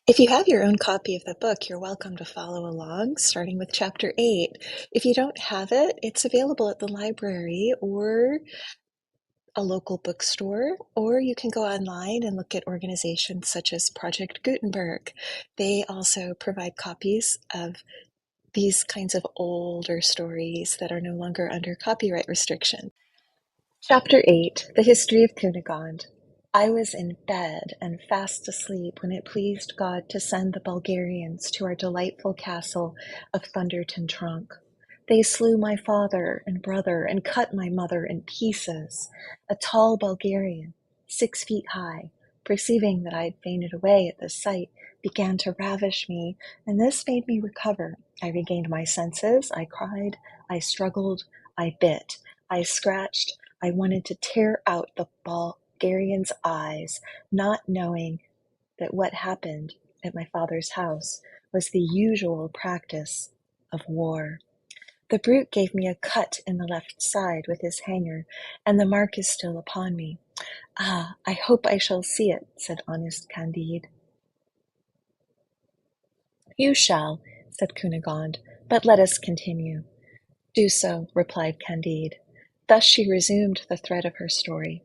If you have your own copy of the book, you're welcome to follow along, starting with chapter 8. If you don't have it, it's available at the library or a local bookstore, or you can go online and look at organizations such as Project Gutenberg. They also provide copies of these kinds of older stories that are no longer under copyright restriction. Chapter 8, The History of Cunegonde. I was in bed and fast asleep when it pleased God to send the Bulgarians to our delightful castle of Thunderton Trunk. They slew my father and brother and cut my mother in pieces. A tall Bulgarian, 6 feet high, perceiving that I had fainted away at this sight, began to ravish me, and this made me recover. I regained my senses, I cried, I struggled, I bit, I scratched, I wanted to tear out the Bulgarian's eyes, not knowing that what happened at my father's house was the usual practice of war. The brute gave me a cut in the left side with his hanger, and the mark is still upon me. Ah, I hope I shall see it, said honest Candide. You shall, said Cunegonde, but let us continue. Do so, replied Candide. Thus she resumed the thread of her story.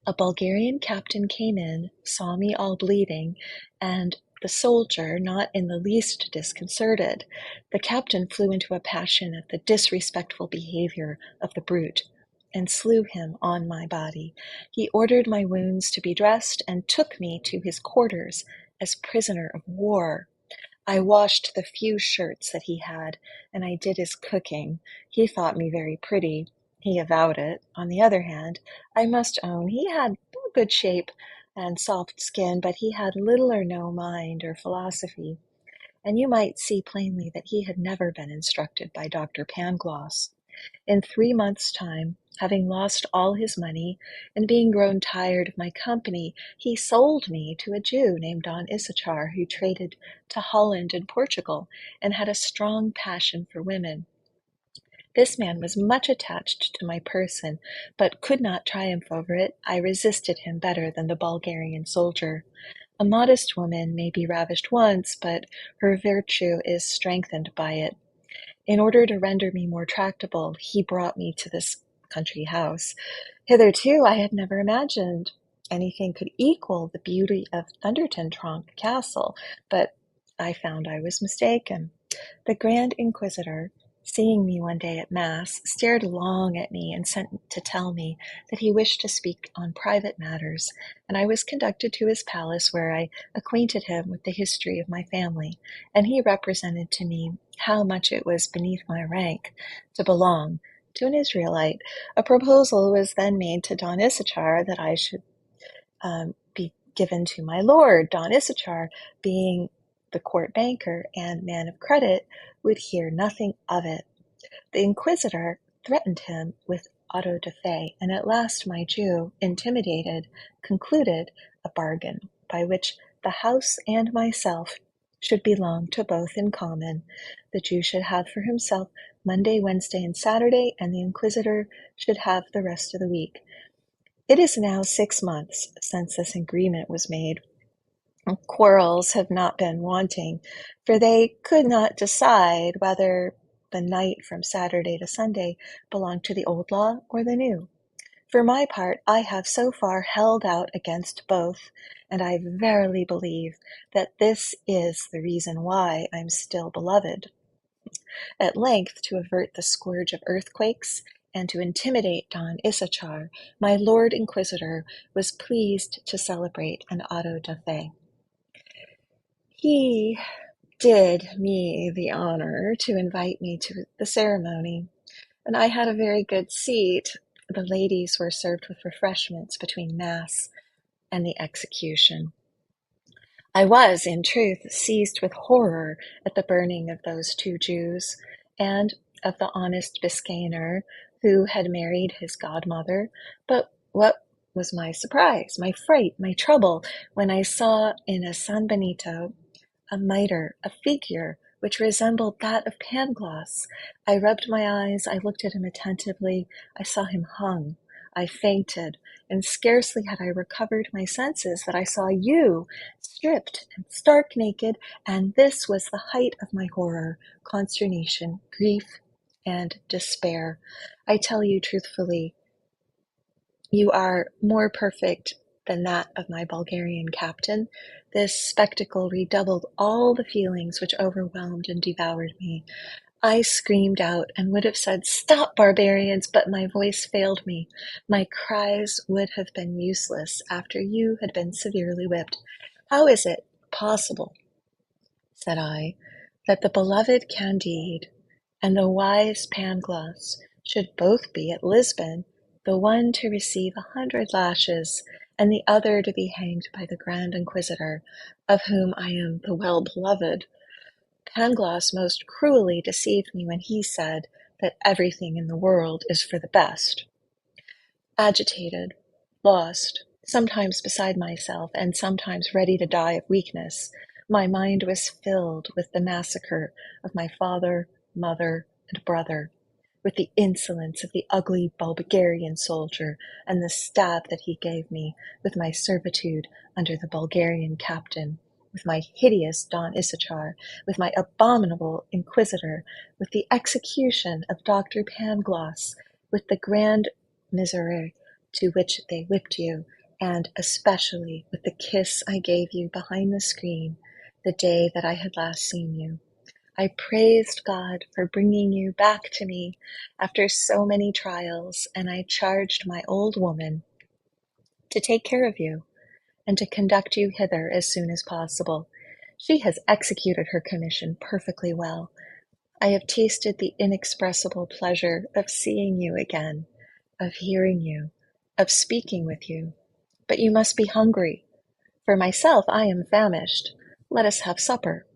A Bulgarian captain came in, saw me all bleeding, and the soldier not in the least disconcerted. The captain flew into a passion at the disrespectful behavior of the brute, and slew him on my body. He ordered my wounds to be dressed, and took me to his quarters as prisoner of war. I washed the few shirts that he had, and I did his cooking. He thought me very pretty. He avowed it. On the other hand, I must own he had good shape and soft skin, but he had little or no mind or philosophy, and you might see plainly that he had never been instructed by Dr. Pangloss. In 3 months' time, having lost all his money, and being grown tired of my company, he sold me to a Jew named Don Issachar, who traded to Holland and Portugal, and had a strong passion for women. This man was much attached to my person, but could not triumph over it. I resisted him better than the Bulgarian soldier. A modest woman may be ravished once, but her virtue is strengthened by it. In order to render me more tractable, he brought me to this country house. Hitherto I had never imagined anything could equal the beauty of Thunderton Tronk Castle, but I found I was mistaken. The Grand Inquisitor, seeing me one day at Mass, stared long at me and sent to tell me that he wished to speak on private matters, and I was conducted to his palace, where I acquainted him with the history of my family, and he represented to me how much it was beneath my rank to belong to an Israelite. A proposal was then made to Don Issachar that I should be given to my lord. Don Issachar, being the court banker and man of credit, would hear nothing of it. The inquisitor threatened him with auto da fe, and at last my Jew, intimidated, concluded a bargain by which the house and myself should belong to both in common. The Jew should have for himself Monday, Wednesday, and Saturday, and the inquisitor should have the rest of the week. It is now 6 months since this agreement was made. Quarrels have not been wanting, for they could not decide whether the night from Saturday to Sunday belonged to the old law or the new. For my part, I have so far held out against both, and I verily believe that this is the reason why I'm still beloved. At length, to avert the scourge of earthquakes, and to intimidate Don Issachar, my Lord Inquisitor was pleased to celebrate an auto da fe. He did me the honor to invite me to the ceremony, and I had a very good seat. The ladies were served with refreshments between Mass and the execution. I was, in truth, seized with horror at the burning of those 2 Jews, and of the honest Biscayner who had married his godmother. But what was my surprise, my fright, my trouble, when I saw in a San Benito a mitre, a figure which resembled that of Pangloss. I rubbed my eyes, I looked at him attentively, I saw him hung. I fainted, and scarcely had I recovered my senses that I saw you, stripped and stark naked, and this was the height of my horror, consternation, grief, and despair. I tell you truthfully, you are more perfect than that of my Bulgarian captain. This spectacle redoubled all the feelings which overwhelmed and devoured me. I screamed out and would have said, "Stop, barbarians!" but my voice failed me. My cries would have been useless after you had been severely whipped. "How is it possible," said I, "that the beloved Candide and the wise Pangloss should both be at Lisbon, the one to receive 100 lashes, and the other to be hanged by the Grand Inquisitor, of whom I am the well-beloved? Pangloss most cruelly deceived me when he said that everything in the world is for the best." Agitated, lost, sometimes beside myself, and sometimes ready to die of weakness, my mind was filled with the massacre of my father, mother, and brother, with the insolence of the ugly Bulgarian soldier, and the stab that he gave me, with my servitude under the Bulgarian captain, with my hideous Don Issachar, with my abominable inquisitor, with the execution of Dr. Pangloss, with the grand misery to which they whipped you, and especially with the kiss I gave you behind the screen the day that I had last seen you. I praised God for bringing you back to me after so many trials, and I charged my old woman to take care of you and to conduct you hither as soon as possible. She has executed her commission perfectly well. I have tasted the inexpressible pleasure of seeing you again, of hearing you, of speaking with you. But you must be hungry. For myself, I am famished. Let us have supper."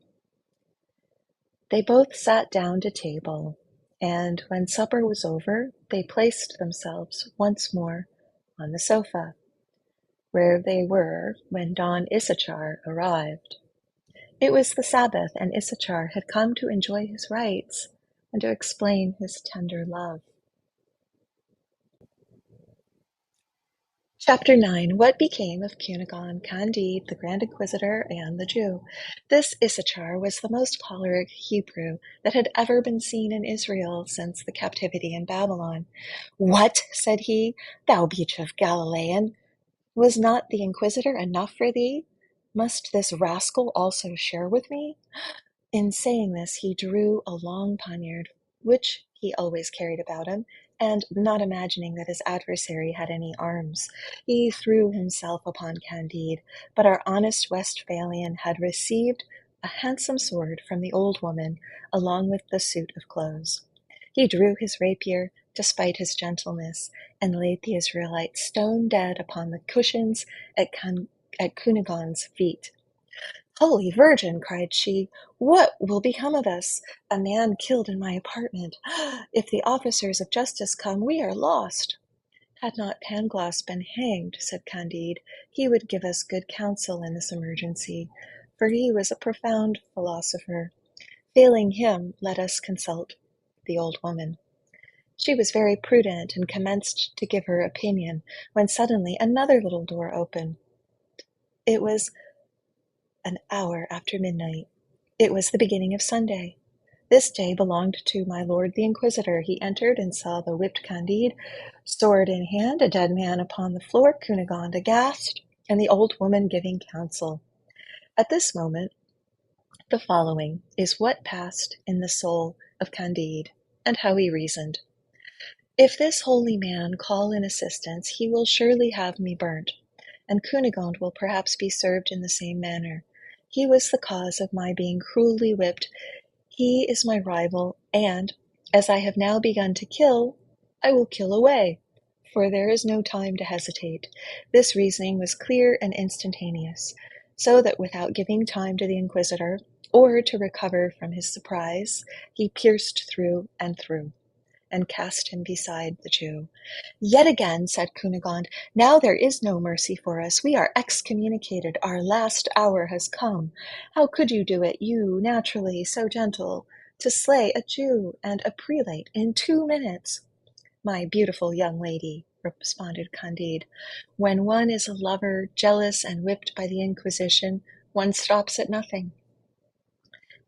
They both sat down to table, and when supper was over, they placed themselves once more on the sofa, where they were when Don Issachar arrived. It was the Sabbath, and Issachar had come to enjoy his rights and to explain his tender love. Chapter 9. What became of Cunegonde, Candide, the Grand Inquisitor, and the Jew? This Issachar was the most choleric Hebrew that had ever been seen in Israel since the captivity in Babylon. "What," said he, "thou beach of Galilean, was not the Inquisitor enough for thee? Must this rascal also share with me?" In saying this, he drew a long poniard, which he always carried about him, and, not imagining that his adversary had any arms, he threw himself upon Candide. But our honest Westphalian had received a handsome sword from the old woman, along with the suit of clothes. He drew his rapier, despite his gentleness, and laid the Israelite stone dead upon the cushions at Cunegonde's feet. "Holy Virgin!" cried she, "what will become of us? A man killed in my apartment! If the officers of justice come, we are lost." "Had not Pangloss been hanged," said Candide, "he would give us good counsel in this emergency, for he was a profound philosopher. Failing him, let us consult the old woman." She was very prudent, and commenced to give her opinion, when suddenly another little door opened. It was an hour after midnight. It was the beginning of Sunday. This day belonged to my lord the Inquisitor. He entered and saw the whipped Candide, sword in hand, a dead man upon the floor, Cunegonde aghast, and the old woman giving counsel. At this moment, the following is what passed in the soul of Candide, and how he reasoned. "If this holy man call in assistance, he will surely have me burnt, and Cunegonde will perhaps be served in the same manner. He was the cause of my being cruelly whipped. He is my rival, and, as I have now begun to kill, I will kill away, for there is no time to hesitate." This reasoning was clear and instantaneous, so that without giving time to the Inquisitor, or to recover from his surprise, he pierced through and through, and cast him beside the Jew. "Yet again," said Cunegonde, "now there is no mercy for us. We are excommunicated. Our last hour has come. How could you do it, you, naturally so gentle, to slay a Jew and a prelate in 2 minutes? My beautiful young lady," responded Candide. When one is a lover, jealous and whipped by the Inquisition, one stops at nothing.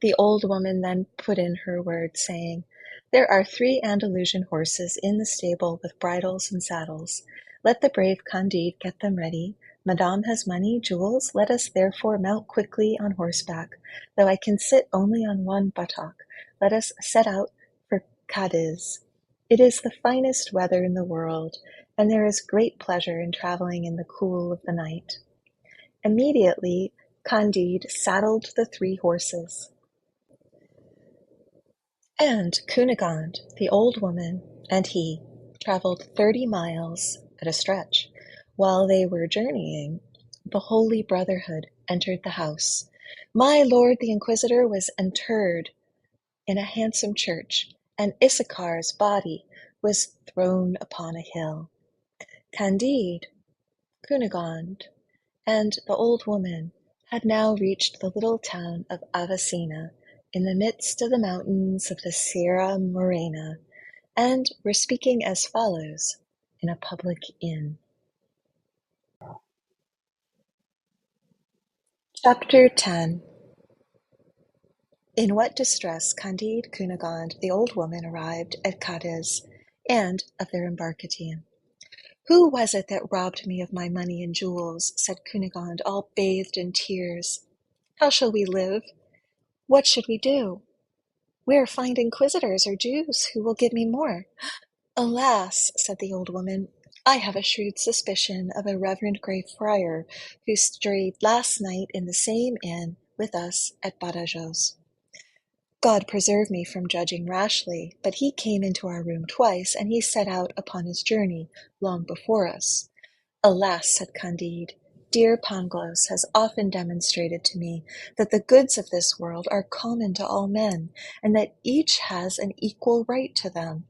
The old woman then put in her word, saying, "There are 3 Andalusian horses in the stable with bridles and saddles. Let the brave Candide get them ready. Madame has money, jewels. Let us therefore mount quickly on horseback. Though I can sit only on one buttock, let us set out for Cadiz. It is the finest weather in the world, and there is great pleasure in travelling in the cool of the night." Immediately Candide saddled the 3 horses. And Cunegonde, the old woman, and he travelled 30 miles at a stretch. While they were journeying, the Holy Brotherhood entered the house. My lord the Inquisitor was interred in a handsome church, and Issachar's body was thrown upon a hill. Candide, Cunegonde, and the old woman had now reached the little town of Avicena in the midst of the mountains of the Sierra Morena, and were speaking as follows in a public inn. Chapter 10. In what distress Candide, Cunegonde, the old woman, arrived at Cadiz, and of their embarkation. "Who was it that robbed me of my money and jewels?" said Cunegonde, all bathed in tears. "How shall we live? What should we do? Where find inquisitors or Jews who will give me more?" "Alas," said the old woman, "I have a shrewd suspicion of a reverend Grey Friar who strayed last night in the same inn with us at Badajoz. God preserve me from judging rashly, but he came into our room twice, and he set out upon his journey long before us." "Alas," said Candide, "dear Pangloss has often demonstrated to me that the goods of this world are common to all men, and that each has an equal right to them.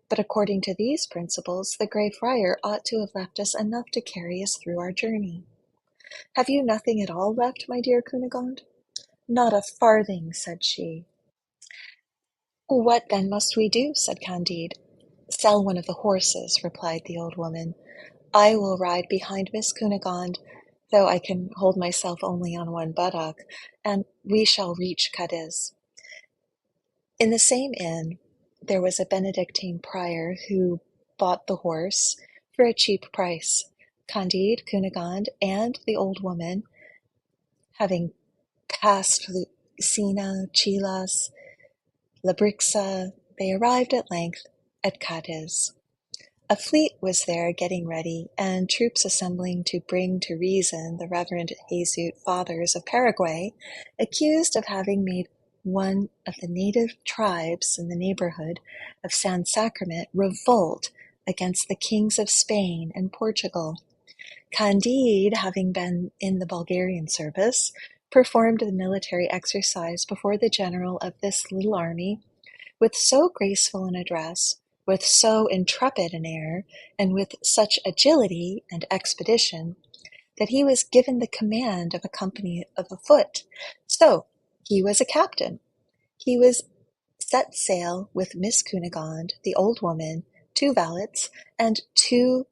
But according to these principles, the Grey Friar ought to have left us enough to carry us through our journey. Have you nothing at all left, my dear Cunegonde?" "Not a farthing," said she. "What then must we do?" said Candide. "Sell one of the horses," replied the old woman. "I will ride behind Miss Cunegonde, though I can hold myself only on one buttock, and we shall reach Cadiz." In the same inn there was a Benedictine prior who bought the horse for a cheap price. Candide, Cunegonde, and the old woman, having passed Lucena, Chilas, Lebrixa, they arrived at length at Cadiz. A fleet was there getting ready, and troops assembling to bring to reason the Reverend Jesuit fathers of Paraguay, accused of having made one of the native tribes in the neighborhood of San Sacrament revolt against the kings of Spain and Portugal. Candide, having been in the Bulgarian service, performed the military exercise before the general of this little army with so graceful an address, with so intrepid an air, and with such agility and expedition, that he was given the command of a company of foot. So he was a captain. He was set sail with Miss Cunegonde, the old woman, 2 valets, and 2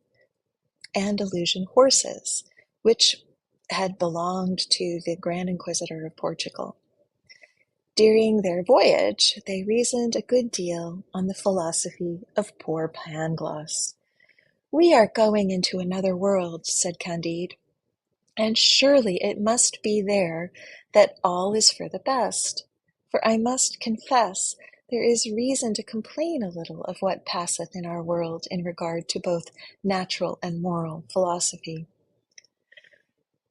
Andalusian horses, which had belonged to the Grand Inquisitor of Portugal. During their voyage they reasoned a good deal on the philosophy of poor Pangloss. "We are going into another world," said Candide, "and surely it must be there that all is for the best. For I must confess there is reason to complain a little of what passeth in our world in regard to both natural and moral philosophy."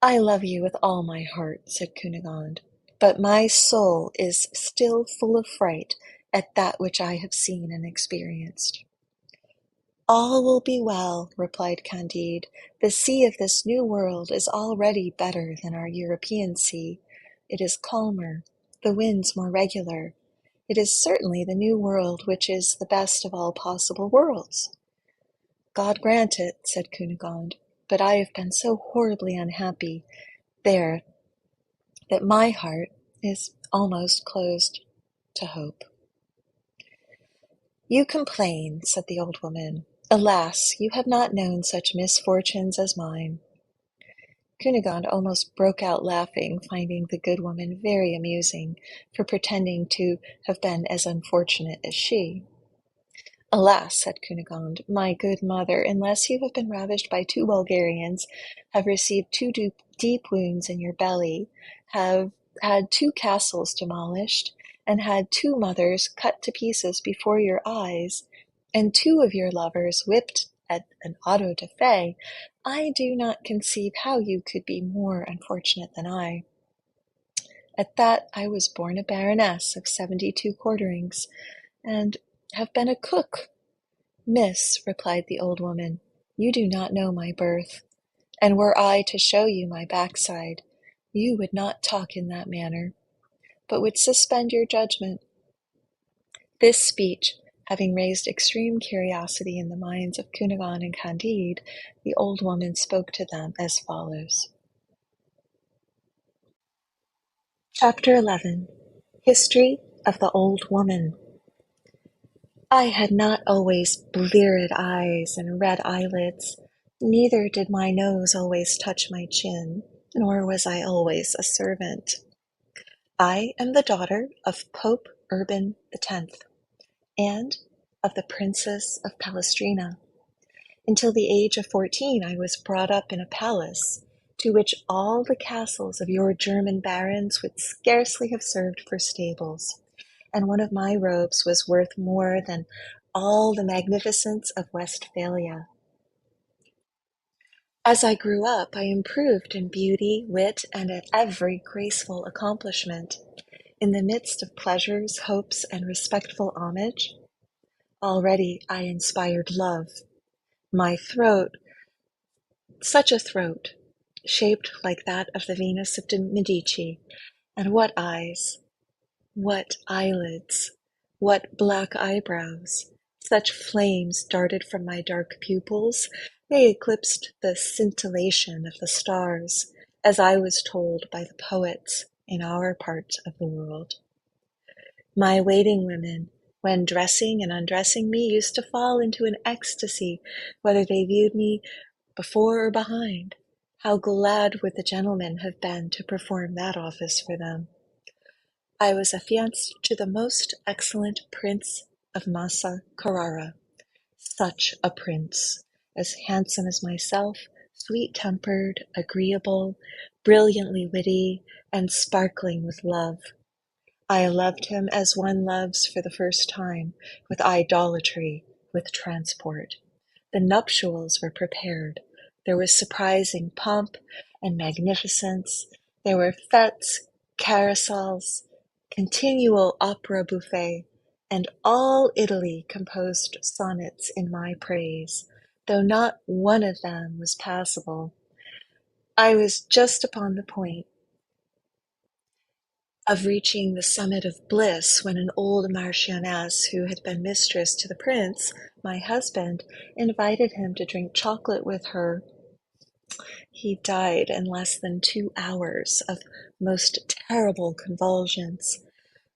"I love you with all my heart," said Cunegonde, "but my soul is still full of fright at that which I have seen and experienced." "All will be well," replied Candide. "The sea of this new world is already better than our European sea. It is calmer, the winds more regular. It is certainly the new world which is the best of all possible worlds." "God grant it," said Cunegonde, "but I have been so horribly unhappy there that my heart is almost closed to hope." "You complain," said the old woman, Alas, you have not known such misfortunes as mine." Cunegonde almost broke out laughing, finding the good woman very amusing for pretending to have been as unfortunate as she. "Alas," said Cunegonde, "my good mother, unless you have been ravished by 2 Bulgarians, have received 2 deep wounds in your belly, have had 2 castles demolished, and had 2 mothers cut to pieces before your eyes, and 2 of your lovers whipped at an auto da fe, I do not conceive how you could be more unfortunate than I. At that I was born a baroness of 72 quarterings, and have been a cook." "Miss," replied the old woman, "you do not know my birth, and were I to show you my backside, you would not talk in that manner, but would suspend your judgment." This speech having raised extreme curiosity in the minds of Cunegonde and Candide, the old woman spoke to them as follows. Chapter 11. History of the Old Woman. I had not always bleared eyes and red eyelids, neither did my nose always touch my chin, nor was I always a servant. I am the daughter of Pope Urban X, and of the Princess of Palestrina. Until the age of 14 I was brought up in a palace, to which all the castles of your German barons would scarcely have served for stables, and one of my robes was worth more than all the magnificence of Westphalia. As I grew up, I improved in beauty, wit, and at every graceful accomplishment. In the midst of pleasures, hopes, and respectful homage, already I inspired love. My throat, such a throat, shaped like that of the Venus of de Medici, and what eyes! What eyelids! What black eyebrows! Such flames darted from my dark pupils, they eclipsed the scintillation of the stars, as I was told by the poets in our part of the world. My waiting women, when dressing and undressing me, used to fall into an ecstasy, whether they viewed me before or behind. How glad would the gentlemen have been to perform that office for them! I was affianced to the most excellent Prince of Massa Carrara. Such a prince, as handsome as myself, sweet-tempered, agreeable, brilliantly witty, and sparkling with love. I loved him as one loves for the first time, with idolatry, with transport. The nuptials were prepared. There was surprising pomp and magnificence. There were fêtes, carousals, continual opera bouffe, and all Italy composed sonnets in my praise, though not one of them was passable. I was just upon the point of reaching the summit of bliss when an old marchioness who had been mistress to the prince, my husband, invited him to drink chocolate with her. He died in less than 2 hours of most terrible convulsions.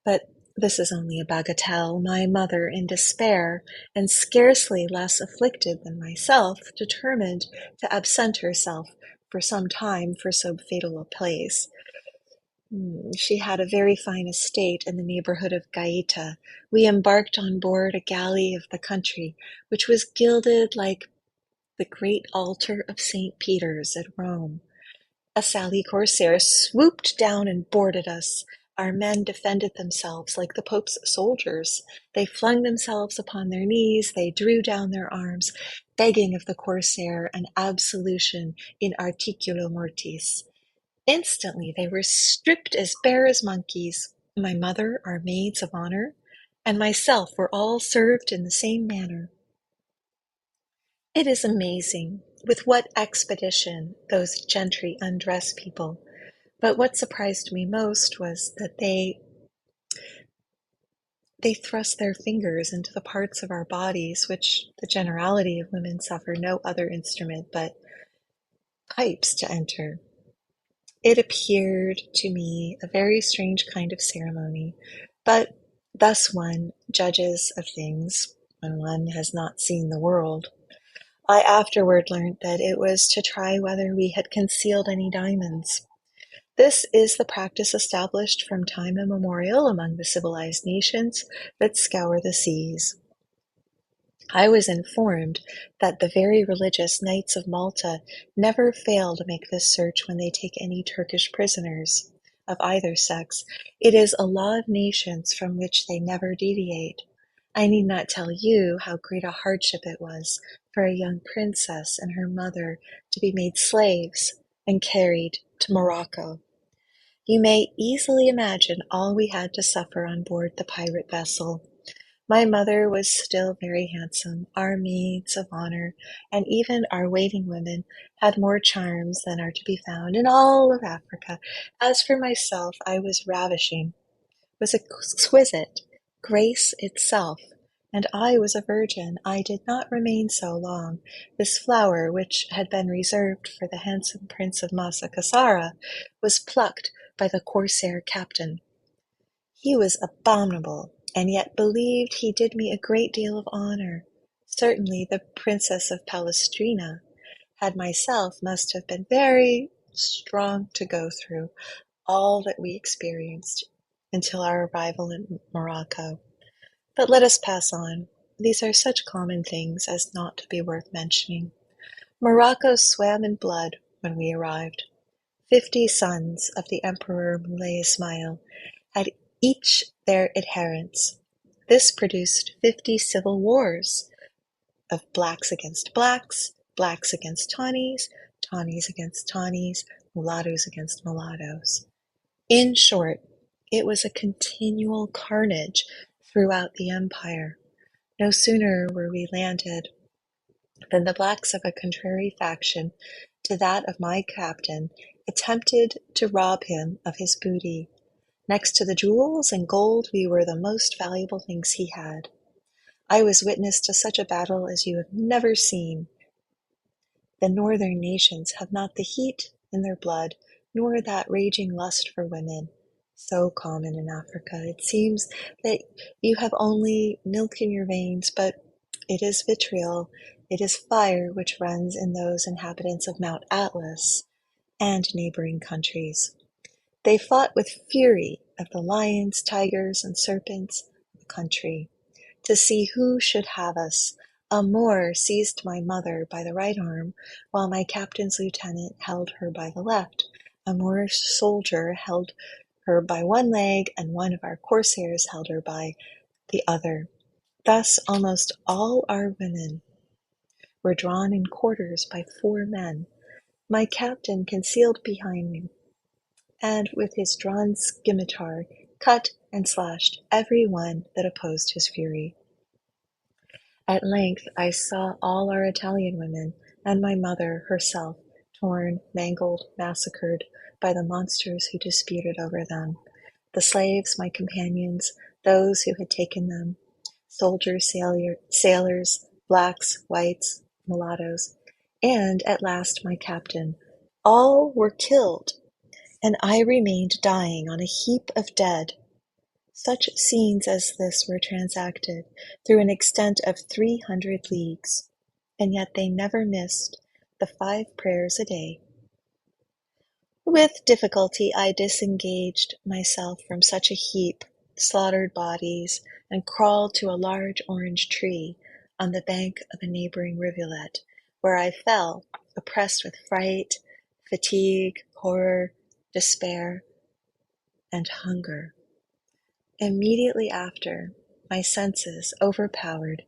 But this is only a bagatelle. My mother, in despair, and scarcely less afflicted than myself, determined to absent herself for some time for so fatal a place. She had a very fine estate in the neighborhood of Gaeta. We embarked on board a galley of the country, which was gilded like the great altar of St. Peter's at Rome. A Sally corsair swooped down and boarded us. Our men defended themselves like the Pope's soldiers. They flung themselves upon their knees, they drew down their arms, begging of the corsair an absolution in articulo mortis. Instantly they were stripped as bare as monkeys. My mother, our maids of honor, and myself were all served in the same manner. It is amazing with what expedition those gentry undress people, but what surprised me most was that they thrust their fingers into the parts of our bodies which the generality of women suffer no other instrument but pipes to enter. It appeared to me a very strange kind of ceremony, but thus one judges of things when one has not seen the world. I afterward learned that it was to try whether we had concealed any diamonds. This is the practice established from time immemorial among the civilized nations that scour the seas. I was informed that the very religious Knights of Malta never fail to make this search when they take any Turkish prisoners of either sex. It is a law of nations from which they never deviate. I need not tell you how great a hardship it was for a young princess and her mother to be made slaves and carried to Morocco. You may easily imagine all we had to suffer on board the pirate vessel. My mother was still very handsome. Our maids of honor, and even our waiting women, had more charms than are to be found in all of Africa. As for myself, I was ravishing, was exquisite, grace itself, and I was a virgin. I did not remain so long. This flower, which had been reserved for the handsome Prince of Massa Cassara, was plucked by the corsair captain. He was abominable, and yet believed he did me a great deal of honor. Certainly the Princess of Palestrina had myself must have been very strong to go through all that we experienced until our arrival in Morocco. But let us pass on. These are such common things as not to be worth mentioning. Morocco swam in blood when we arrived. 50 sons of the Emperor Moulay Ismail had each their adherents. This produced 50 civil wars of blacks against blacks, blacks against Tawnies, Tawnies against Tawnies, mulattoes against mulattoes. In short, it was a continual carnage throughout the empire. No sooner were we landed than the blacks of a contrary faction to that of my captain attempted to rob him of his booty. Next to the jewels and gold, we were the most valuable things he had. I was witness to such a battle as you have never seen. The northern nations have not the heat in their blood, nor that raging lust for women, so common in Africa. It seems that you have only milk in your veins, but it is vitriol, it is fire which runs in those inhabitants of Mount Atlas and neighboring countries. They fought with fury of the lions, tigers, and serpents of the country, to see who should have us. A Moor seized my mother by the right arm, while my captain's lieutenant held her by the left. A Moorish soldier held her by one leg, and one of our corsairs held her by the other. Thus almost all our women were drawn in quarters by 4 men. My captain concealed behind me, and with his drawn scimitar cut and slashed every one that opposed his fury. At length I saw all our Italian women, and my mother herself, torn, mangled, massacred by the monsters who disputed over them. The slaves, my companions, those who had taken them, soldiers, sailors, blacks, whites, mulattoes, and at last my captain, all were killed, and I remained dying on a heap of dead. Such scenes as this were transacted through an extent of 300 leagues, and yet they never missed the 5 prayers a day. With difficulty I disengaged myself from such a heap of slaughtered bodies, and crawled to a large orange tree on the bank of a neighboring rivulet, where I fell, oppressed with fright, fatigue, horror, despair, and hunger. Immediately after, my senses, overpowered,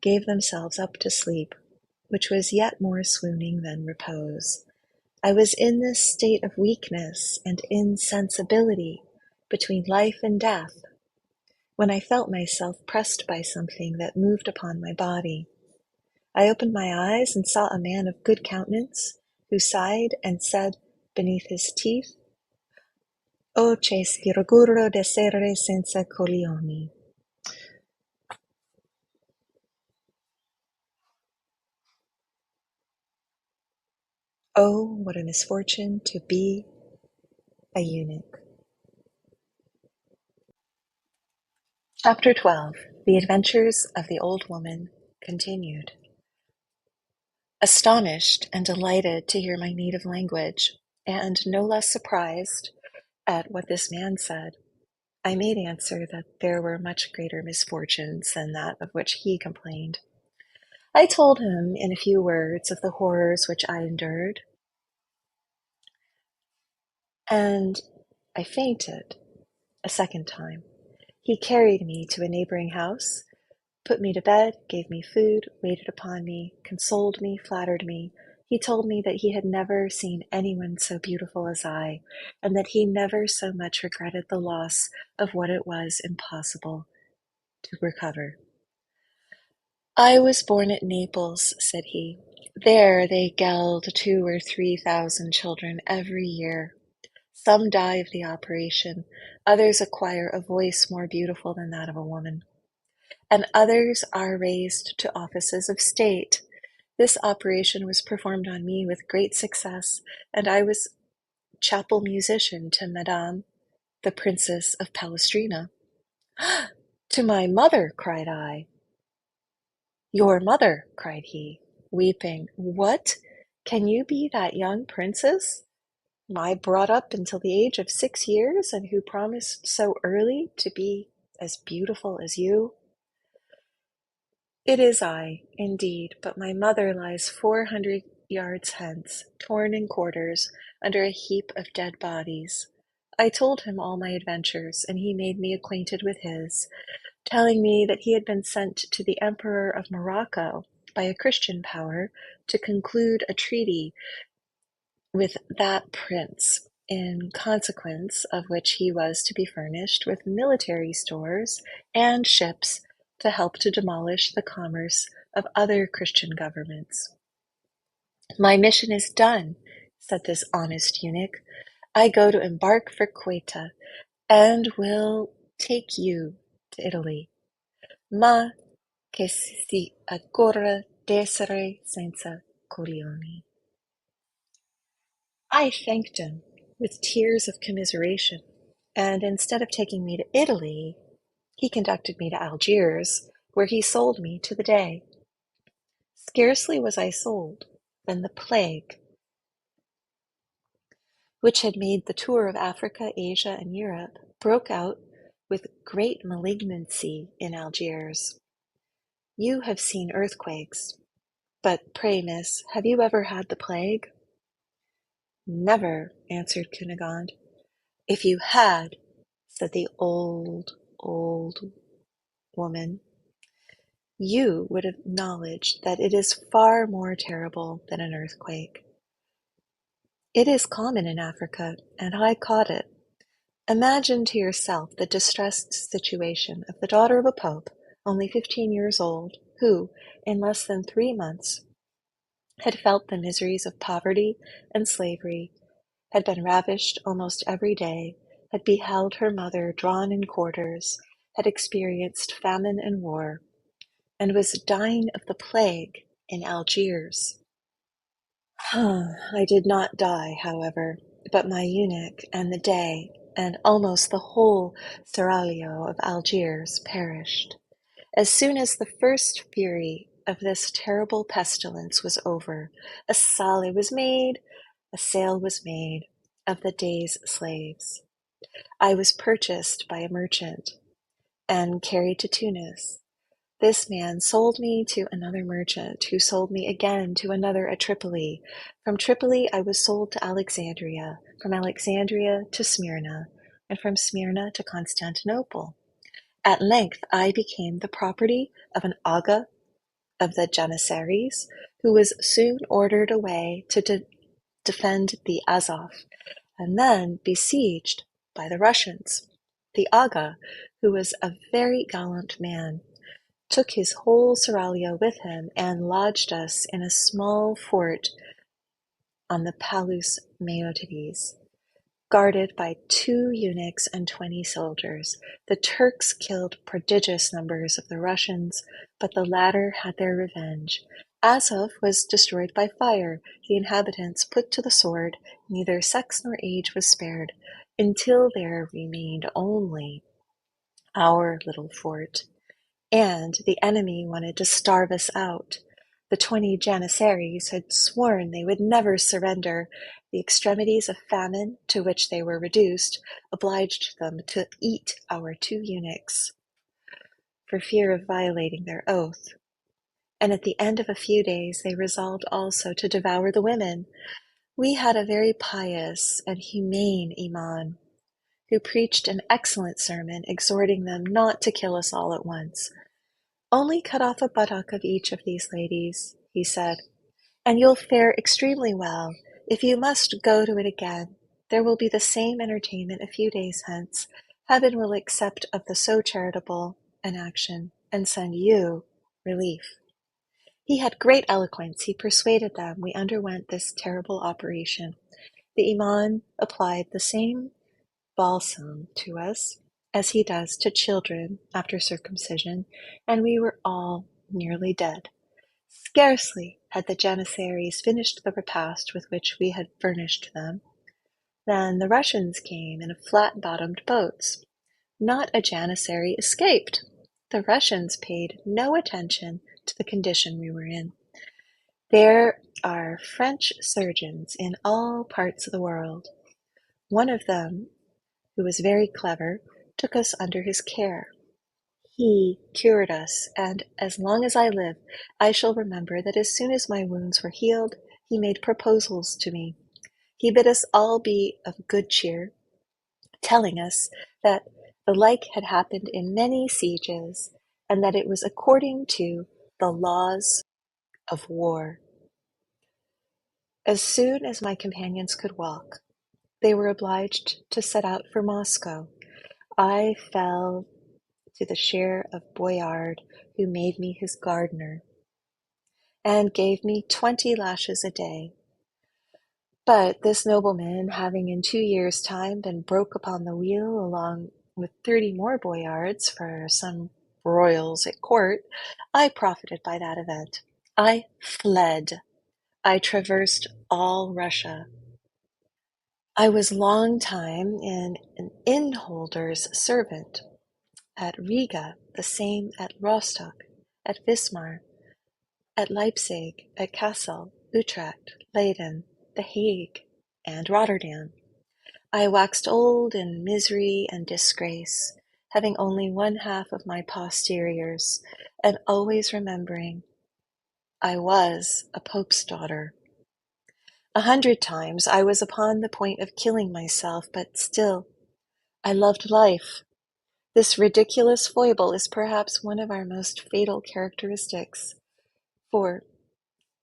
gave themselves up to sleep, which was yet more swooning than repose. I was in this state of weakness and insensibility, between life and death, when I felt myself pressed by something that moved upon my body. I opened my eyes and saw a man of good countenance, who sighed and said beneath his teeth, "O che sicuro d'essere senza coglioni." Oh, what a misfortune to be a eunuch. Chapter 12. The Adventures of the Old Woman continued. Astonished and delighted to hear my native language, and no less surprised at what this man said, I made answer that there were much greater misfortunes than that of which he complained. I told him in a few words of the horrors which I endured, and I fainted a second time. He carried me to a neighboring house, put me to bed, gave me food, waited upon me, consoled me, flattered me. He told me that he had never seen anyone so beautiful as I, and that he never so much regretted the loss of what it was impossible to recover. I was born at Naples, said he. There they geld 2,000 or 3,000 children every year. Some die of the operation, others acquire a voice more beautiful than that of a woman, and others are raised to offices of state. This operation was performed on me with great success, and I was chapel musician to Madame, the Princess of Palestrina. To my mother, cried I. Your mother, cried he, weeping. What? Can you be that young princess I brought up until the age of 6 years, and who promised so early to be as beautiful as you? It is I, indeed, but my mother lies 400 yards hence, torn in quarters, under a heap of dead bodies. I told him all my adventures, and he made me acquainted with his, telling me that he had been sent to the Emperor of Morocco by a Christian power to conclude a treaty with that prince, in consequence of which he was to be furnished with military stores and ships to help to demolish the commerce of other Christian governments. My mission is done, said this honest eunuch. I go to embark for Quetta, and will take you to Italy. Ma che si augura d'essere senza coglioni. I thanked him with tears of commiseration, and instead of taking me to Italy, he conducted me to Algiers, where he sold me to the Dey. Scarcely was I sold than the plague, which had made the tour of Africa, Asia, and Europe, broke out with great malignancy in Algiers. You have seen earthquakes, but pray, miss, have you ever had the plague? Never, answered Cunegonde. If you had, said the old woman, you would acknowledge that it is far more terrible than an earthquake. It is common in Africa, and I caught it. Imagine to yourself the distressed situation of the daughter of a pope, only 15 years old, who, in less than 3 months, had felt the miseries of poverty and slavery, had been ravished almost every day, had beheld her mother drawn in quarters, had experienced famine and war, and was dying of the plague in Algiers. I did not die, however, but my eunuch and the Dey, and almost the whole seraglio of Algiers perished. As soon as the first fury of this terrible pestilence was over, a sale was made of the Dey's slaves. I was purchased by a merchant and carried to Tunis. This man sold me to another merchant, who sold me again to another at Tripoli. From Tripoli I was sold to Alexandria, from Alexandria to Smyrna, and from Smyrna to Constantinople. At length I became the property of an Aga of the Janissaries, who was soon ordered away to defend the Azov, and then besieged by the Russians. The Aga, who was a very gallant man, took his whole seraglio with him and lodged us in a small fort on the Palus Meotides, guarded by 2 eunuchs and 20 soldiers. The Turks killed prodigious numbers of the Russians, but the latter had their revenge. Azov was destroyed by fire, the inhabitants put to the sword, neither sex nor age was spared, until there remained only our little fort, and the enemy wanted to starve us out. The 20 Janissaries had sworn they would never surrender. The extremities of famine to which they were reduced obliged them to eat our 2 eunuchs, for fear of violating their oath. And at the end of a few days they resolved also to devour the women. We had a very pious and humane Imam, who preached an excellent sermon, exhorting them not to kill us all at once. Only cut off a buttock of each of these ladies, he said, and you'll fare extremely well. If you must go to it again, there will be the same entertainment a few days hence. Heaven will accept of the so charitable an action, and send you relief. He had great eloquence. He persuaded them. We underwent this terrible operation. The Imam applied the same balsam to us as he does to children after circumcision, and we were all nearly dead. Scarcely had the Janissaries finished the repast with which we had furnished them, than the Russians came in flat-bottomed boats. Not a Janissary escaped. The Russians paid no attention to the condition we were in. There are French surgeons in all parts of the world. One of them, who was very clever, took us under his care. He cured us, and as long as I live, I shall remember that as soon as my wounds were healed, he made proposals to me. He bid us all be of good cheer, telling us that the like had happened in many sieges, and that it was according to the laws of war. As soon as my companions could walk, they were obliged to set out for Moscow. I fell to the share of Boyard, who made me his gardener, and gave me 20 lashes a day. But this nobleman, having in 2 years' time been broke upon the wheel along with 30 more boyards for some broils at court, I profited by that event. I fled. I traversed all Russia. I was long time in an innholder's servant at Riga, the same at Rostock, at Wismar, at Leipzig, at Kassel, Utrecht, Leyden, The Hague, and Rotterdam. I waxed old in misery and disgrace, having only 1/2 of my posteriors, and always remembering I was a Pope's daughter. 100 times I was upon the point of killing myself, but still I loved life. This ridiculous foible is perhaps one of our most fatal characteristics, for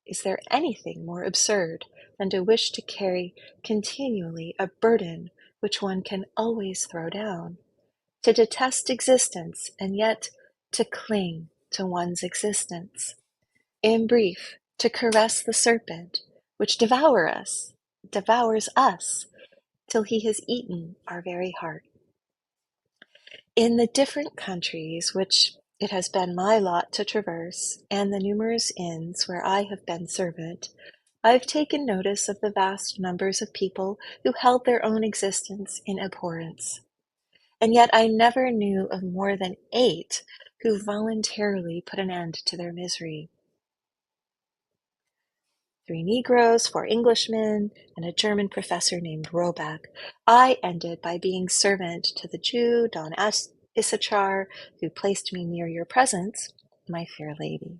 is there anything more absurd than to wish to carry continually a burden which one can always throw down, to detest existence and yet to cling to one's existence? In brief, to caress the serpent which devours us, till he has eaten our very heart. In the different countries which it has been my lot to traverse, and the numerous inns where I have been servant, I have taken notice of the vast numbers of people who held their own existence in abhorrence, and yet I never knew of more than 8 who voluntarily put an end to their misery. 3 Negroes, 4 Englishmen, and a German professor named Roback. I ended by being servant to the Jew, Don Issachar, who placed me near your presence, my fair lady.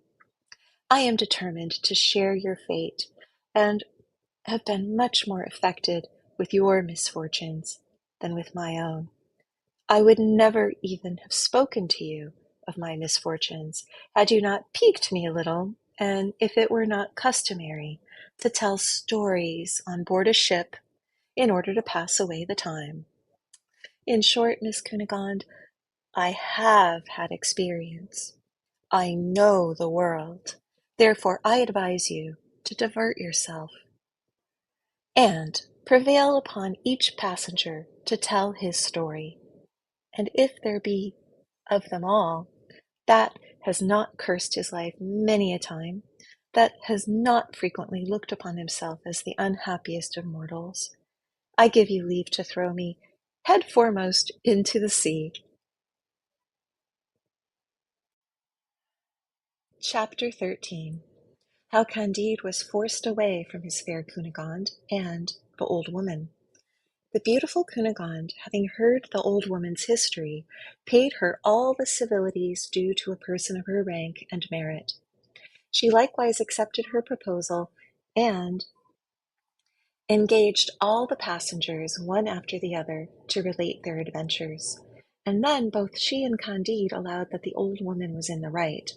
I am determined to share your fate, and have been much more affected with your misfortunes than with my own. I would never even have spoken to you of my misfortunes had you not piqued me a little, and if it were not customary to tell stories on board a ship in order to pass away the time. In short, Miss Cunegonde, I have had experience. I know the world. Therefore, I advise you to divert yourself, and prevail upon each passenger to tell his story. And if there be of them all that has not cursed his life many a time, that has not frequently looked upon himself as the unhappiest of mortals, I give you leave to throw me head foremost into the sea. Chapter 13. how Candide was forced away from his fair Cunegonde and the old woman. The beautiful Cunegonde, having heard the old woman's history, paid her all the civilities due to a person of her rank and merit. She likewise accepted her proposal and engaged all the passengers, one after the other, to relate their adventures. And then both she and Candide allowed that the old woman was in the right.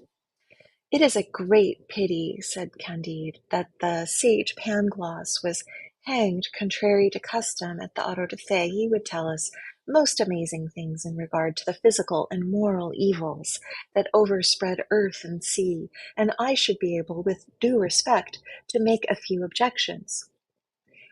"It is a great pity," said Candide, "that the sage Pangloss was hanged contrary to custom at the auto da fe. He would tell us most amazing things in regard to the physical and moral evils that overspread earth and sea, and I should be able, with due respect, to make a few objections."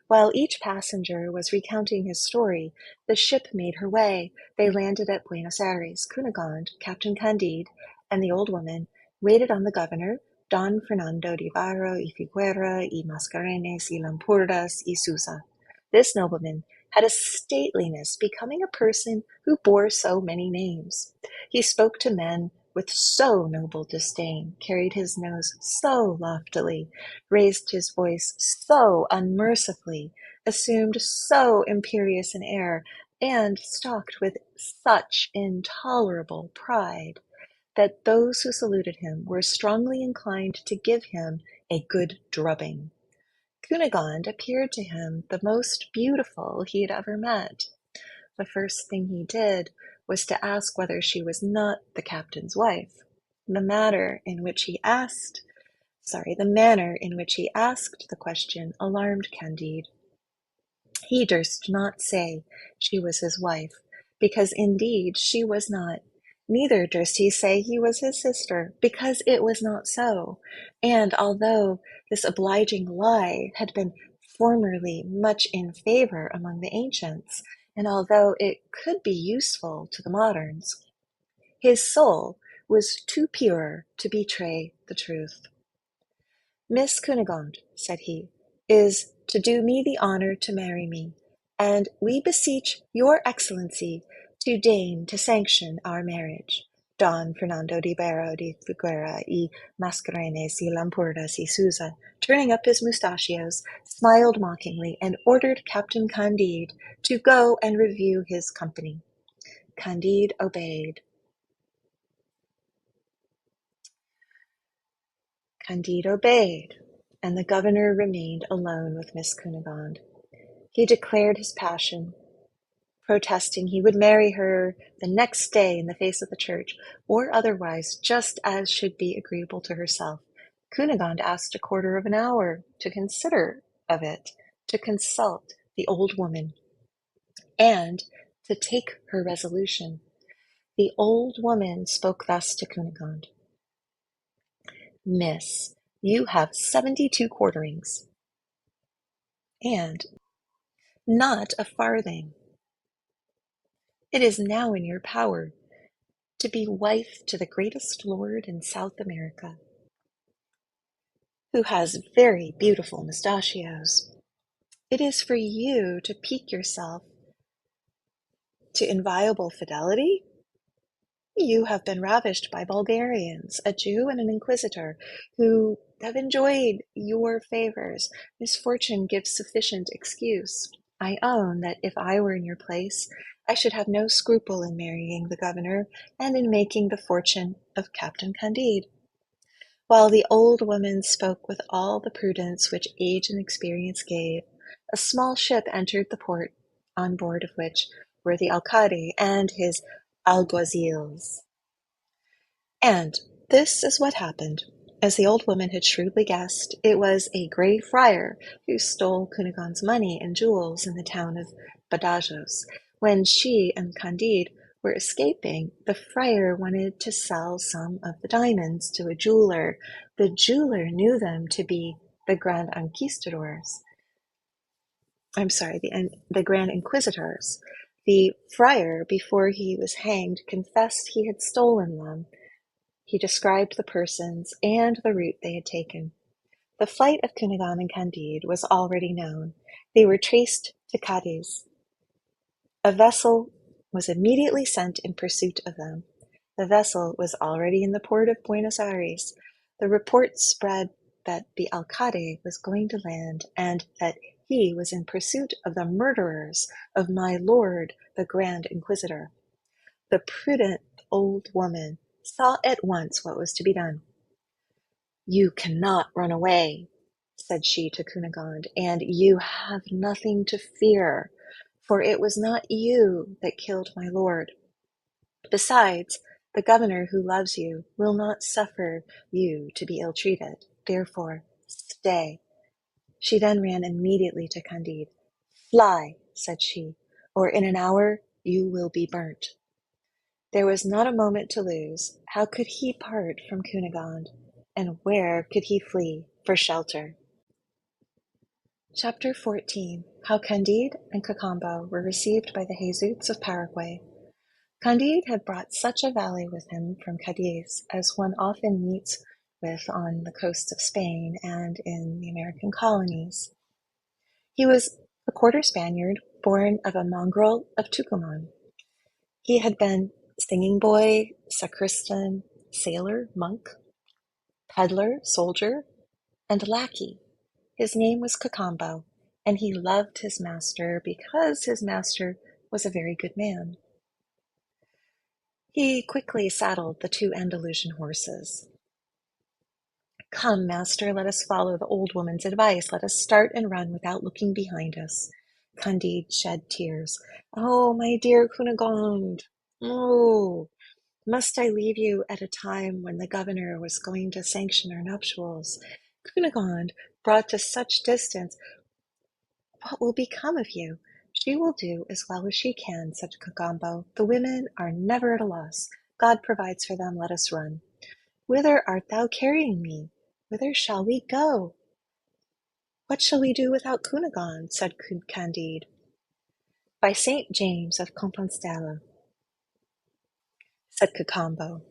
While each passenger was recounting his story, the ship made her way. They landed at Buenos Aires. Cunegonde, Captain Candide, and the old woman waited on the governor, Don Fernando de Barro y Figuera y Mascarenes y Lampurdas y Sousa. This nobleman had a stateliness becoming a person who bore so many names. He spoke to men with so noble disdain, carried his nose so loftily, raised his voice so unmercifully, assumed so imperious an air, and stalked with such intolerable pride, that those who saluted him were strongly inclined to give him a good drubbing. Cunegonde appeared to him the most beautiful he had ever met. The first thing he did was to ask whether she was not the captain's wife. The manner in which he asked the question alarmed Candide. He durst not say she was his wife, because indeed she was not. Neither durst he say he was his sister, because it was not so. And although this obliging lie had been formerly much in favor among the ancients, and although it could be useful to the moderns, his soul was too pure to betray the truth. "Miss Cunegonde," said he, "is to do me the honour to marry me, and we beseech your Excellency to deign to sanction our marriage." Don Fernando de Barro de Figuera y Mascarenes y Lampurdas y Sousa, turning up his mustachios, smiled mockingly and ordered Captain Candide to go and review his company. Candide obeyed. Candide obeyed, and the governor remained alone with Miss Cunegonde. He declared his passion, protesting he would marry her the next day in the face of the church, or otherwise, just as should be agreeable to herself. Cunegonde asked a quarter of an hour to consider of it, to consult the old woman, and to take her resolution. The old woman spoke thus to Cunegonde: "Miss, you have 72 quarterings, and not a farthing. It is now in your power to be wife to the greatest lord in South America, who has very beautiful mustachios. It is for you to pique yourself to inviolable fidelity. You have been ravished by Bulgarians, a Jew and an inquisitor, who have enjoyed your favors. Misfortune gives sufficient excuse. I own that if I were in your place, I should have no scruple in marrying the governor and in making the fortune of Captain Candide." While the old woman spoke with all the prudence which age and experience gave, a small ship entered the port, on board of which were the alcalde and his alguazils. And this is what happened. As the old woman had shrewdly guessed, it was a grey friar who stole Cunegonde's money and jewels in the town of Badajoz. When she and Candide were escaping, the friar wanted to sell some of the diamonds to a jeweler. The jeweler knew them to be the Grand Inquisitors. The Grand Inquisitors. The friar, before he was hanged, confessed he had stolen them. He described the persons and the route they had taken. The flight of Cunegonde and Candide was already known. They were traced to Cadiz. A vessel was immediately sent in pursuit of them. The vessel was already in the port of Buenos Aires. The report spread that the alcalde was going to land, and that he was in pursuit of the murderers of my lord the Grand Inquisitor. The prudent old woman saw at once what was to be done. "You cannot run away," said she to Cunegonde, "and you have nothing to fear, for it was not you that killed my lord. Besides, the governor who loves you will not suffer you to be ill-treated. Therefore, stay." She then ran immediately to Candide. "Fly," said she, "or in an hour you will be burnt." There was not a moment to lose. How could he part from Cunegonde, and where could he flee for shelter? Chapter 14. How Candide and Cacambo were received by the Jesuits of Paraguay. Candide had brought such a valet with him from Cadiz as one often meets with on the coasts of Spain and in the American colonies. He was a quarter Spaniard, born of a mongrel of Tucumán. He had been singing boy, sacristan, sailor, monk, peddler, soldier, and lackey. His name was Cacambo, and he loved his master because his master was a very good man. He quickly saddled the two Andalusian horses. "Come, master, let us follow the old woman's advice. Let us start and run without looking behind us." Candide shed tears. "Oh, my dear Cunegonde! Oh, must I leave you at a time when the governor was going to sanction our nuptials? Cunegonde, brought to such distance, what will become of you?" "She will do as well as she can," said Cacambo. "The women are never at a loss. God provides for them. Let us run." "Whither art thou carrying me? Whither shall we go?" "What shall we do without Cunegonde?" said Candide. "By Saint James of Compostela," said Cacambo,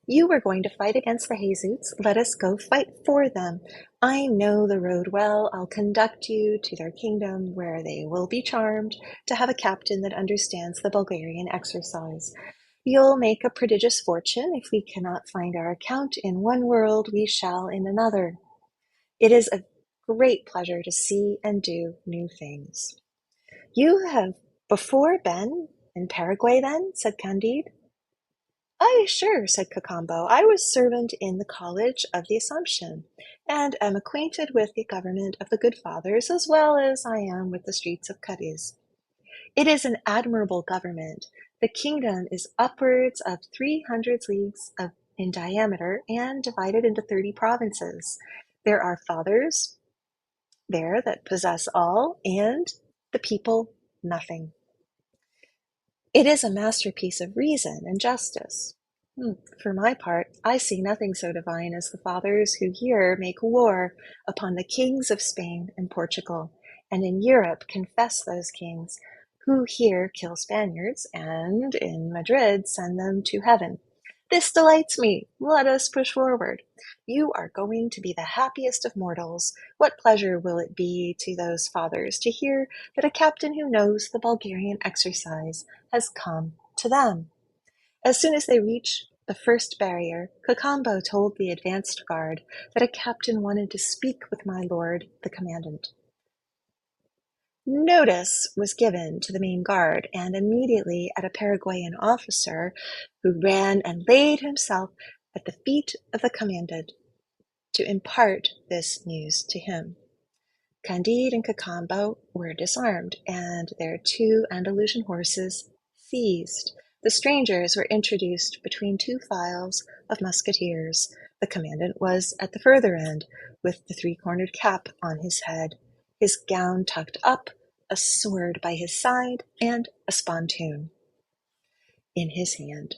"you were going to fight against the Jesuits. Let us go fight for them. I know the road well. I'll conduct you to their kingdom, where they will be charmed to have a captain that understands the Bulgarian exercise. You'll make a prodigious fortune. If we cannot find our account in one world, we shall in another. It is a great pleasure to see and do new things." "You have before been in Paraguay, then?" said Candide. "Ay, sure," said Cacambo. "I was servant in the College of the Assumption, and am acquainted with the government of the good fathers as well as I am with the streets of Cadiz. It is an admirable government. The kingdom is upwards of 300 leagues in diameter and divided into 30 provinces. There are fathers there that possess all, and the people nothing. It is a masterpiece of reason and justice. For my part, I see nothing so divine as the fathers who here make war upon the kings of Spain and Portugal, and in Europe confess those kings, who here kill Spaniards, and in Madrid send them to heaven. This delights me. Let us push forward. You are going to be the happiest of mortals. What pleasure will it be to those fathers to hear that a captain who knows the Bulgarian exercise has come to them." As soon as they reached the first barrier, Cacambo told the advanced guard that a captain wanted to speak with my lord the commandant. Notice was given to the main guard, and immediately at a Paraguayan officer, who ran and laid himself at the feet of the commandant to impart this news to him. Candide and Cacambo were disarmed, and their two Andalusian horses seized. The strangers were introduced between two files of musketeers. The commandant was at the further end, with the three-cornered cap on his head, his gown tucked up, a sword by his side, and a spontoon in his hand.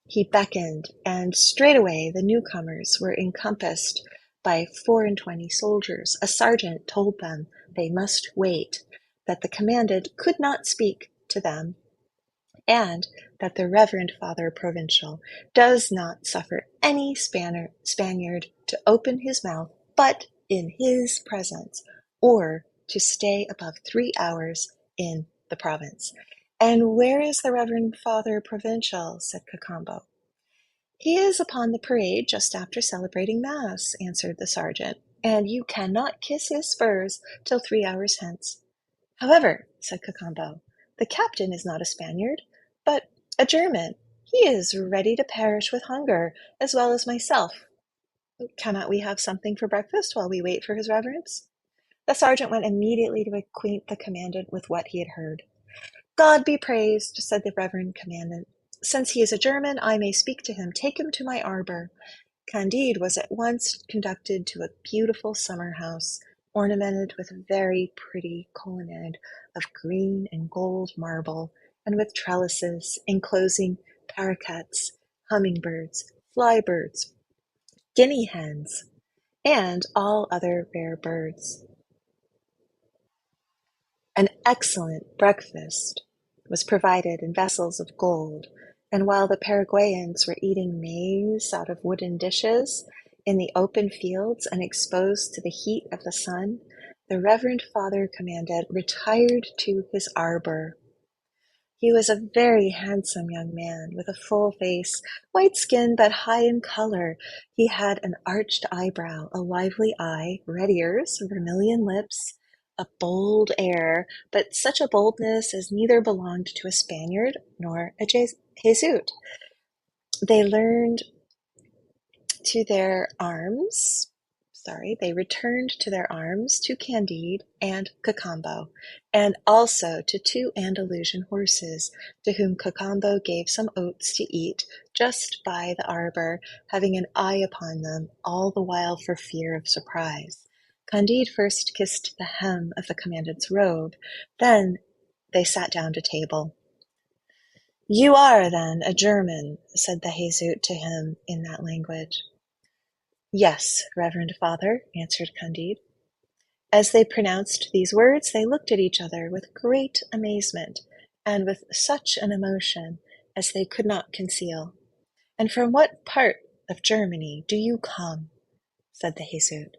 He beckoned, and straightway the newcomers were encompassed by 24 soldiers. A sergeant told them they must wait, that the commandant could not speak to them, and that the Reverend Father Provincial does not suffer any Spaniard to open his mouth but in his presence, or to stay above 3 hours in the province. "And where is the Reverend Father Provincial?" said Cacambo. "He is upon the parade just after celebrating Mass," answered the sergeant, "and you cannot kiss his spurs till 3 hours hence." "However," said Cacambo, "the captain is not a Spaniard, but a German. He is ready to perish with hunger, as well as myself. Cannot we have something for breakfast while we wait for his reverence?" The sergeant went immediately to acquaint the commandant with what he had heard. "God be praised," said the reverend commandant. "Since he is a German, I may speak to him. Take him to my arbor." Candide was at once conducted to a beautiful summer house, ornamented with a very pretty colonnade of green and gold marble, and with trellises enclosing paroquets, hummingbirds, flybirds, guinea hens, and all other rare birds. An excellent breakfast was provided in vessels of gold, and while the Paraguayans were eating maize out of wooden dishes in the open fields and exposed to the heat of the sun, the Reverend Father Commandant retired to his arbor. He was a very handsome young man, with a full face, white skin, but high in color. He had an arched eyebrow, a lively eye, red ears, vermilion lips, a bold air, but such a boldness as neither belonged to a Spaniard nor a Jesuit. They learned to their arms, they returned to their arms to Candide and Cacambo, and also to 2 Andalusian horses, to whom Cacambo gave some oats to eat just by the arbor, having an eye upon them all the while for fear of surprise. Candide first kissed the hem of the commandant's robe, then they sat down to table. "You are, then, a German," said the Jesuit to him in that language. "Yes, reverend father," answered Candide. As they pronounced these words, they looked at each other with great amazement, and with such an emotion as they could not conceal. "And from what part of Germany do you come?" said the Jesuit.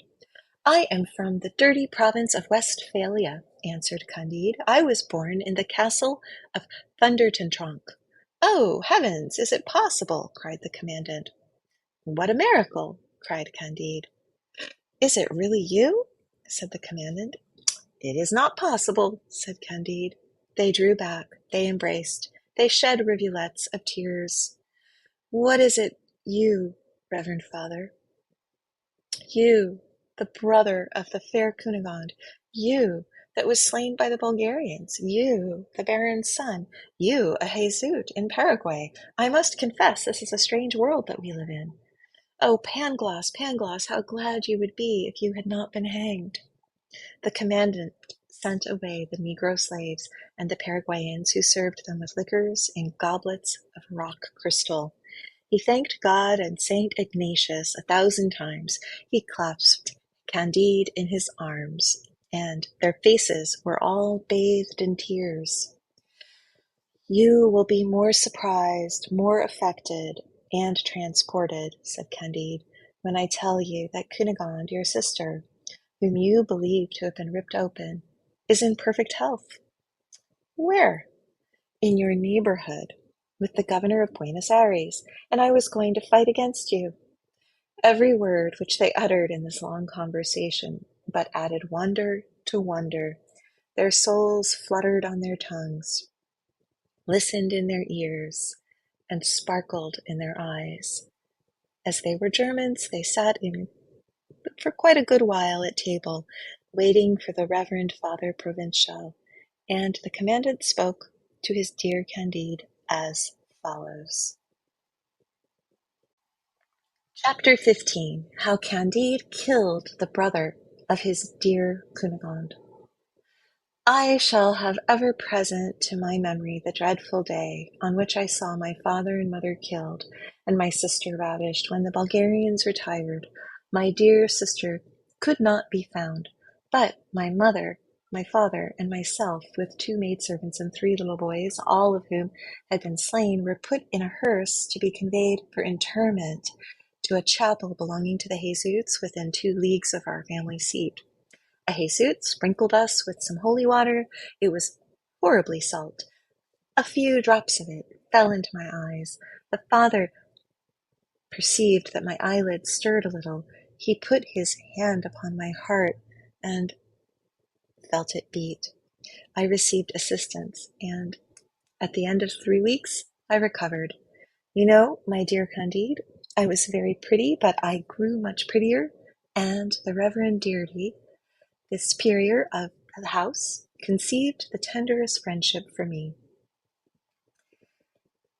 "I am from the dirty province of Westphalia," answered Candide. "I was born in the castle of Thundertentronckh." "Oh, heavens! Is it possible?" cried the commandant. "What a miracle!" cried Candide. "Is it really you?" said the commandant. "It is not possible," said Candide. They drew back, they embraced, they shed rivulets of tears. "What is it, you, reverend father? You, the brother of the fair Cunegonde, you that was slain by the Bulgarians, you, the baron's son, you, a Jesuit in Paraguay. I must confess this is a strange world that we live in. Oh, Pangloss, Pangloss, how glad you would be if you had not been hanged." The commandant sent away the negro slaves and the Paraguayans, who served them with liquors in goblets of rock crystal. He thanked God and Saint Ignatius 1,000 times. He clasped Candide in his arms, and their faces were all bathed in tears. "You will be more surprised, more affected, and transported," said Candide, "when I tell you that Cunegonde, your sister, whom you believe to have been ripped open, is in perfect health." "Where?" "In your neighborhood, with the governor of Buenos Aires, and I was going to fight against you." Every word which they uttered in this long conversation but added wonder to wonder. Their souls fluttered on their tongues, listened in their ears, and sparkled in their eyes. As they were Germans, they sat in for quite a good while at table, waiting for the Reverend Father Provincial, and the commandant spoke to his dear Candide as follows. Chapter 15. How Candide killed the brother of his dear Cunegonde. I shall have ever present to my memory the dreadful day on which I saw my father and mother killed, and my sister ravished. When the Bulgarians retired, my dear sister could not be found, but my mother, my father, and myself, with 2 maidservants and 3 little boys, all of whom had been slain, were put in a hearse to be conveyed for interment to a chapel belonging to the Jesuits within 2 leagues of our family seat. A Jesuit sprinkled us with some holy water. It was horribly salt. A few drops of it fell into my eyes. The father perceived that my eyelids stirred a little, he put his hand upon my heart and felt it beat. I received assistance, and at the end of 3 weeks, I recovered. You know, my dear Candide, I was very pretty, but I grew much prettier, and the Reverend Deardy, the superior of the house, conceived the tenderest friendship for me.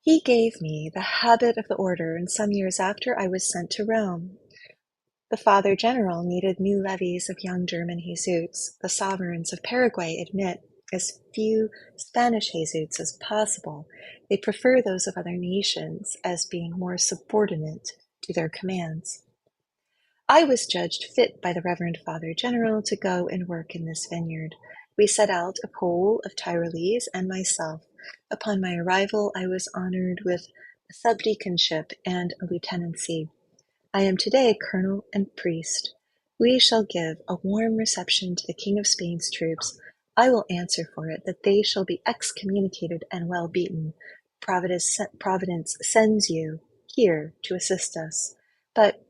He gave me the habit of the order, and some years after I was sent to Rome. The Father General needed new levies of young German Jesuits. The sovereigns of Paraguay admit as few Spanish Jesuits as possible. They prefer those of other nations as being more subordinate to their commands. I was judged fit by the Reverend Father General to go and work in this vineyard. We set out, a Pole of Tyrolese and myself. Upon my arrival, I was honored with a subdeaconship and a lieutenancy. I am today colonel and priest. We shall give a warm reception to the King of Spain's troops. I will answer for it that they shall be excommunicated and well beaten. Providence sends you here to assist us. But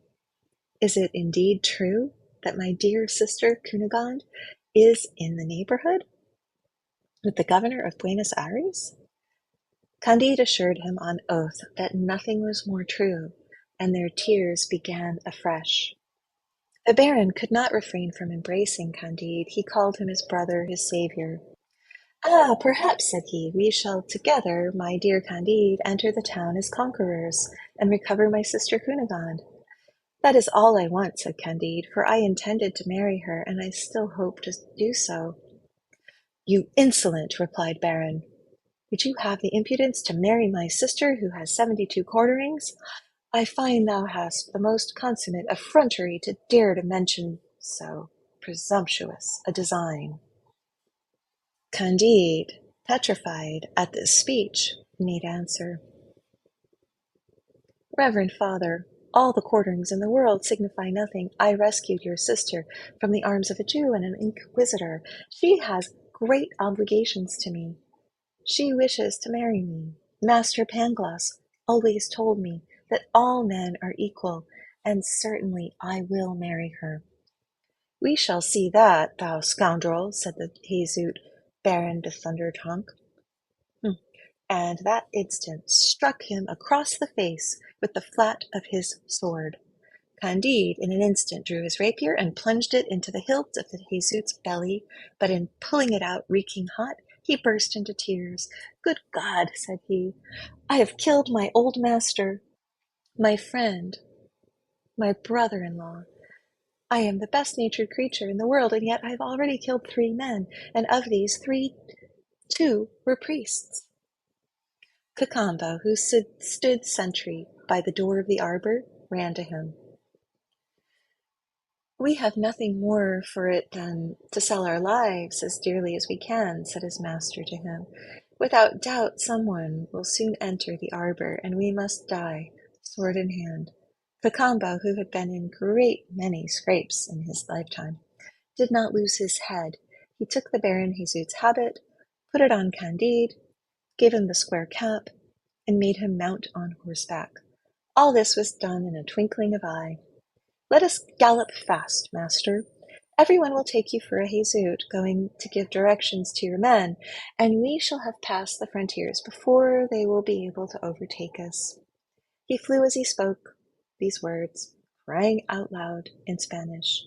is it indeed true that my dear sister Cunegonde is in the neighborhood with the governor of Buenos Aires? Candide assured him on oath that nothing was more true, and their tears began afresh. The Baron could not refrain from embracing Candide. He called him his brother, his saviour. Ah, perhaps, said he, we shall together, my dear Candide, enter the town as conquerors, and recover my sister Cunegonde. That is all I want, said Candide, for I intended to marry her, and I still hope to do so. You insolent, replied Baron. Would you have the impudence to marry my sister, who has 72 quarterings? I find thou hast the most consummate effrontery to dare to mention so presumptuous a design. Candide, petrified at this speech, made answer. Reverend Father, all the quarterings in the world signify nothing. I rescued your sister from the arms of a Jew and an inquisitor. She has great obligations to me. She wishes to marry me. Master Pangloss always told me that all men are equal, and certainly I will marry her. We shall see that, thou scoundrel, said the Jesuit Baron de Thundertonk, and that instant struck him across the face with the flat of his sword. Candide in an instant drew his rapier and plunged it into the hilt of the Jesuit's belly, but in pulling it out reeking hot, he burst into tears. Good God, said he, I have killed my old master, my friend, my brother-in-law. I am the best-natured creature in the world, and yet I have already killed 3 men, and of these 2 were priests. Cacambo, who stood sentry by the door of the arbor, ran to him. We have nothing more for it than to sell our lives as dearly as we can, said his master to him. Without doubt someone will soon enter the arbor, and we must die, sword in hand. Cacambo, who had been in great many scrapes in his lifetime, did not lose his head. He took the Baron Jesuit's habit, put it on Candide, gave him the square cap, and made him mount on horseback. All this was done in a twinkling of eye. Let us gallop fast, master. Everyone will take you for a Jesuit going to give directions to your men, and we shall have passed the frontiers before they will be able to overtake us. He flew as he spoke these words, crying out loud in Spanish,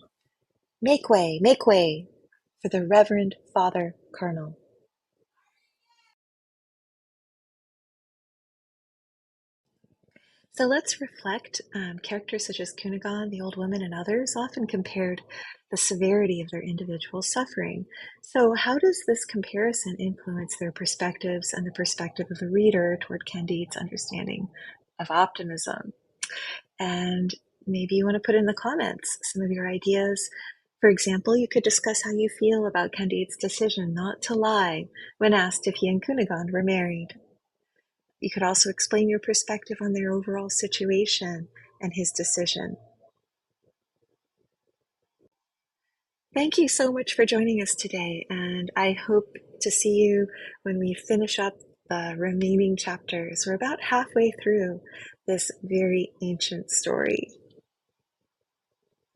make way for the Reverend Father Colonel. So let's reflect. Characters such as Cunegonde, the old woman, and others often compared the severity of their individual suffering. So how does this comparison influence their perspectives and the perspective of the reader toward Candide's understanding of optimism? And maybe you want to put in the comments some of your ideas. For example, you could discuss how you feel about Candide's decision not to lie when asked if he and Cunegonde were married. You could also explain your perspective on their overall situation and his decision. Thank you so much for joining us today, and I hope to see you when we finish up the remaining chapters. We're about halfway through this very ancient story.